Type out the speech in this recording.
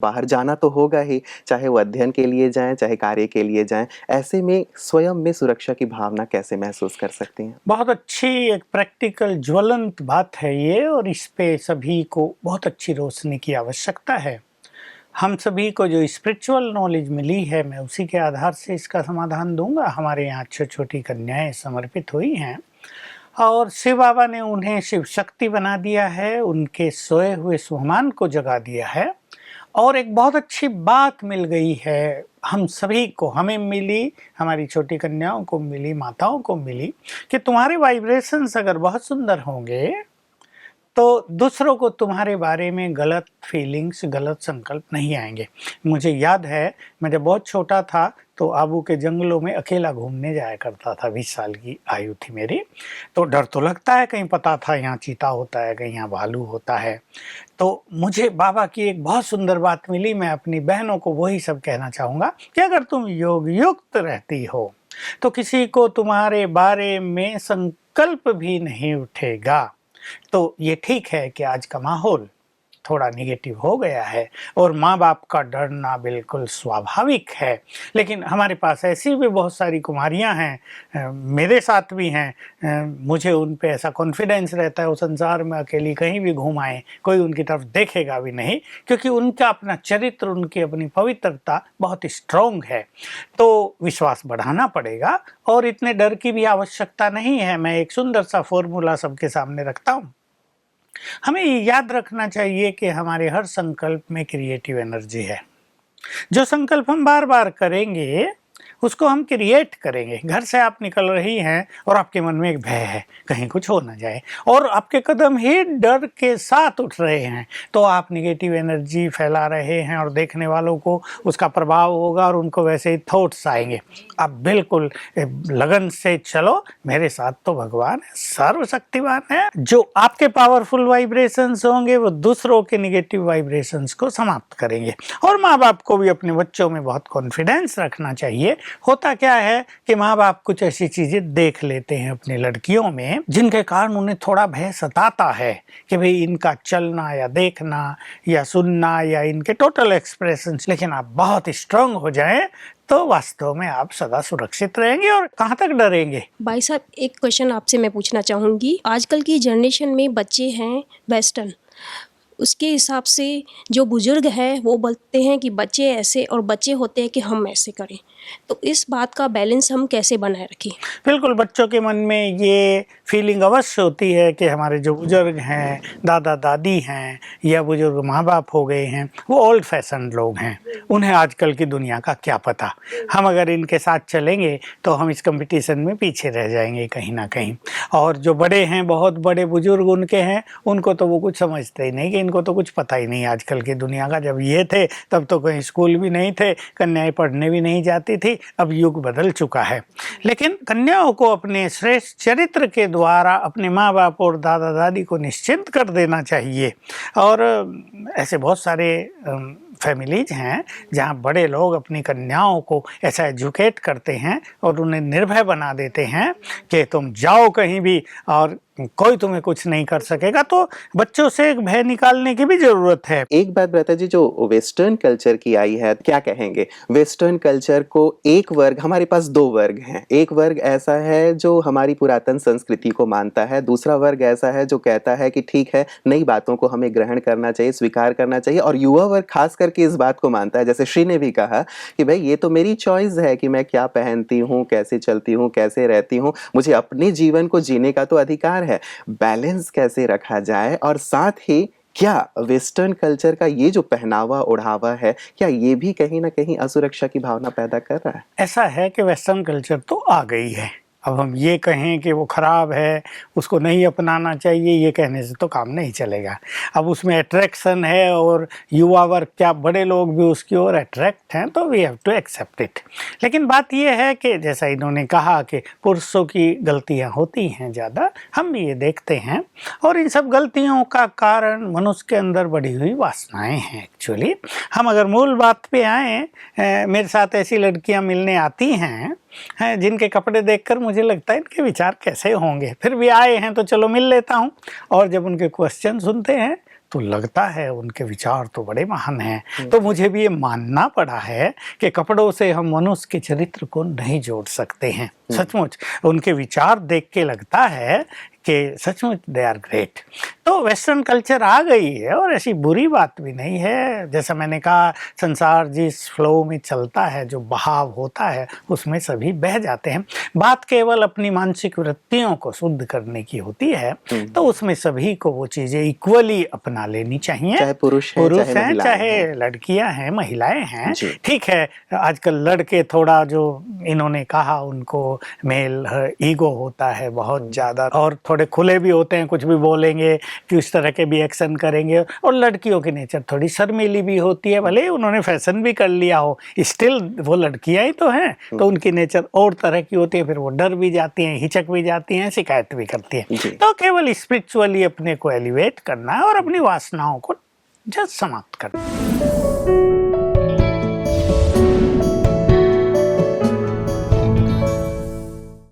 बाहर जाना तो होगा ही, चाहे वो अध्ययन के लिए जाएँ, चाहे कार्य के लिए जाएँ। ऐसे में स्वयं में सुरक्षा की भावना कैसे महसूस कर सकती हैं? बहुत अच्छी एक प्रैक्टिकल ज्वलंत बात है ये, और इस पे सभी को बहुत अच्छी रोशनी की आवश्यकता है। हम सभी को जो स्पिरिचुअल नॉलेज मिली है, मैं उसी के आधार से इसका समाधान दूंगा। हमारे यहाँ छोटी-छोटी कन्याएं समर्पित हुई हैं और शिव बाबा ने उन्हें शिव शक्ति बना दिया है, उनके सोए हुए स्वमान को जगा दिया है। और एक बहुत अच्छी बात मिल गई है हम सभी को, हमें मिली, हमारी छोटी कन्याओं को मिली, माताओं को मिली, कि तुम्हारे वाइब्रेशंस अगर बहुत सुंदर होंगे तो दूसरों को तुम्हारे बारे में गलत फीलिंग्स, गलत संकल्प नहीं आएंगे। मुझे याद है, मैं जब बहुत छोटा था तो आबू के जंगलों में अकेला घूमने जाया करता था। 20 साल की आयु थी मेरी, तो डर तो लगता है, कहीं पता था यहाँ चीता होता है, कहीं यहाँ भालू होता है। तो मुझे बाबा की एक बहुत सुंदर बात मिली, मैं अपनी बहनों को वही सब कहना चाहूँगा कि अगर तुम योग युक्त रहती हो तो किसी को तुम्हारे बारे में संकल्प भी नहीं उठेगा। तो ये ठीक है कि आज का माहौल थोड़ा निगेटिव हो गया है और माँ बाप का डरना बिल्कुल स्वाभाविक है, लेकिन हमारे पास ऐसी भी बहुत सारी कुमारियाँ हैं, मेरे साथ भी हैं, मुझे उन पे ऐसा कॉन्फिडेंस रहता है वो संसार में अकेली कहीं भी घूम आए, कोई उनकी तरफ देखेगा भी नहीं, क्योंकि उनका अपना चरित्र, उनकी अपनी पवित्रता बहुत स्ट्रॉन्ग है। तो विश्वास बढ़ाना पड़ेगा और इतने डर की भी आवश्यकता नहीं है। मैं एक सुंदर सा फॉर्मूला सबके सामने रखता हूँ। हमें ये याद रखना चाहिए कि हमारे हर संकल्प में क्रिएटिव एनर्जी है। जो संकल्प हम बार बार करेंगे उसको हम क्रिएट करेंगे। घर से आप निकल रही हैं और आपके मन में एक भय है कहीं कुछ हो ना जाए, और आपके कदम ही डर के साथ उठ रहे हैं, तो आप निगेटिव एनर्जी फैला रहे हैं और देखने वालों को उसका प्रभाव होगा और उनको वैसे ही थॉट्स आएंगे। आप बिल्कुल लगन से चलो, मेरे साथ तो भगवान है, सर्वशक्तिमान है। जो आपके पावरफुल वाइब्रेशंस होंगे वो दूसरों के निगेटिव वाइब्रेशंस को समाप्त करेंगे। और माँ बाप को भी अपने बच्चों में बहुत कॉन्फिडेंस रखना चाहिए। होता क्या है कि माँ बाप कुछ ऐसी चीजें देख लेते हैं अपनी लड़कियों में जिनके कारण उन्हें थोड़ा भय सताता है कि भाई इनका चलना या देखना या सुनना या इनके टोटल एक्सप्रेशंस। लेकिन आप बहुत स्ट्रांग हो जाएं तो वास्तव में आप सदा सुरक्षित रहेंगे और कहाँ तक डरेंगे। भाई साहब, एक क्वेश्चन आपसे मैं पूछना चाहूँगी। आजकल की जनरेशन में बच्चे हैं वेस्टर्न, उसके हिसाब से जो बुजुर्ग हैं वो बोलते हैं कि बच्चे ऐसे, और बच्चे होते हैं कि हम ऐसे करें। तो इस बात का बैलेंस हम कैसे बनाए रखें? बिल्कुल, बच्चों के मन में ये फीलिंग अवश्य होती है कि हमारे जो बुजुर्ग हैं, दादा दादी हैं या बुजुर्ग माँ बाप हो गए हैं, वो ओल्ड फैशन लोग हैं, उन्हें आजकल की दुनिया का क्या पता। हम अगर इनके साथ चलेंगे तो हम इस कंपटीशन में पीछे रह जाएंगे कहीं ना कहीं। और जो बड़े हैं, बहुत बड़े बुजुर्ग उनके हैं, उनको तो वो कुछ समझते ही नहीं, कि इनको तो कुछ पता ही नहीं आजकल की दुनिया का। जब ये थे तब तो कहीं स्कूल भी नहीं थे, कन्याएं पढ़ने भी नहीं जाती थी। अब युग बदल चुका है। लेकिन कन्याओं को अपने श्रेष्ठ चरित्र के द्वारा अपने माँ बाप और दादा दादी को निश्चिंत कर देना चाहिए। और ऐसे बहुत सारे फैमिलीज हैं जहाँ बड़े लोग अपनी कन्याओं को ऐसा एजुकेट करते हैं और उन्हें निर्भय बना देते हैं कि तुम जाओ कहीं भी और कोई तुम्हें कुछ नहीं कर सकेगा। तो बच्चों से एक भय निकालने की भी जरूरत है। एक बात भ्राता जी, जो वेस्टर्न कल्चर की आई है, क्या कहेंगे? वेस्टर्न कल्चर को एक वर्ग, हमारे पास दो वर्ग हैं। एक वर्ग ऐसा है जो हमारी पुरातन संस्कृति को मानता है, दूसरा वर्ग ऐसा है जो कहता है कि ठीक है, नई बातों को हमें ग्रहण करना चाहिए, स्वीकार करना चाहिए। और युवा वर्ग खास करके इस बात को मानता है, जैसे श्री ने भी कहा कि भाई ये तो मेरी चॉइस है कि मैं क्या पहनती हूँ, कैसे चलती हूँ, कैसे रहती हूँ, मुझे अपने जीवन को जीने का तो अधिकार है। बैलेंस कैसे रखा जाए? और साथ ही क्या वेस्टर्न कल्चर का ये जो पहनावा ओढ़ावा है, क्या ये भी कहीं ना कहीं असुरक्षा की भावना पैदा कर रहा है? ऐसा है कि वेस्टर्न कल्चर तो आ गई है, अब हम ये कहें कि वो ख़राब है, उसको नहीं अपनाना चाहिए, ये कहने से तो काम नहीं चलेगा। अब उसमें अट्रैक्शन है और युवा वर्ग क्या बड़े लोग भी उसकी ओर अट्रैक्ट हैं, तो we have to accept it. लेकिन बात ये है कि जैसा इन्होंने कहा कि पुरुषों की गलतियां होती हैं ज़्यादा, हम भी ये देखते हैं। और इन सब गलतियों का कारण मनुष्य के अंदर बढ़ी हुई वासनाएँ हैं एक्चुअली। हम अगर मूल बात पे आएँ, मेरे साथ ऐसी लड़कियाँ मिलने आती हैं जिनके कपड़े देखकर मुझे लगता है इनके विचार कैसे होंगे, फिर भी आए हैं तो चलो मिल लेता हूँ। और जब उनके क्वेश्चन सुनते हैं तो लगता है उनके विचार तो बड़े महान हैं। तो मुझे भी ये मानना पड़ा है कि कपड़ों से हम मनुष्य के चरित्र को नहीं जोड़ सकते हैं। सचमुच उनके विचार देख के लगता है कि सचमुच दे आर ग्रेट। तो वेस्टर्न कल्चर आ गई है और ऐसी बुरी बात भी नहीं है। जैसा मैंने कहा, संसार जिस फ्लो में चलता है, जो बहाव होता है, उसमें सभी बह जाते हैं। बात केवल अपनी मानसिक वृत्तियों को शुद्ध करने की होती है, तो उसमें सभी को वो चीज़ें इक्वली अपना लेनी चाहिए, चाहे पुरुष हैं, चाहे लड़कियां हैं, महिलाएं हैं। ठीक है, आजकल लड़के थोड़ा, जो इन्होंने कहा, उनको मेल ईगो होता है बहुत ज़्यादा, और थोड़े खुले भी होते हैं, कुछ भी बोलेंगे कि उस तरह के भी एक्शन करेंगे। और लड़कियों की नेचर थोड़ी शर्मीली भी होती है, भले उन्होंने फैशन भी कर लिया हो, स्टिल वो लड़कियां ही तो हैं, तो उनकी नेचर और तरह की होती है। फिर वो डर भी जाती हैं, हिचक भी जाती हैं, शिकायत भी करती हैं। तो केवल स्पिरिचुअली अपने को एलिवेट करना है और अपनी वासनाओं को जस्ट समाप्त करना है।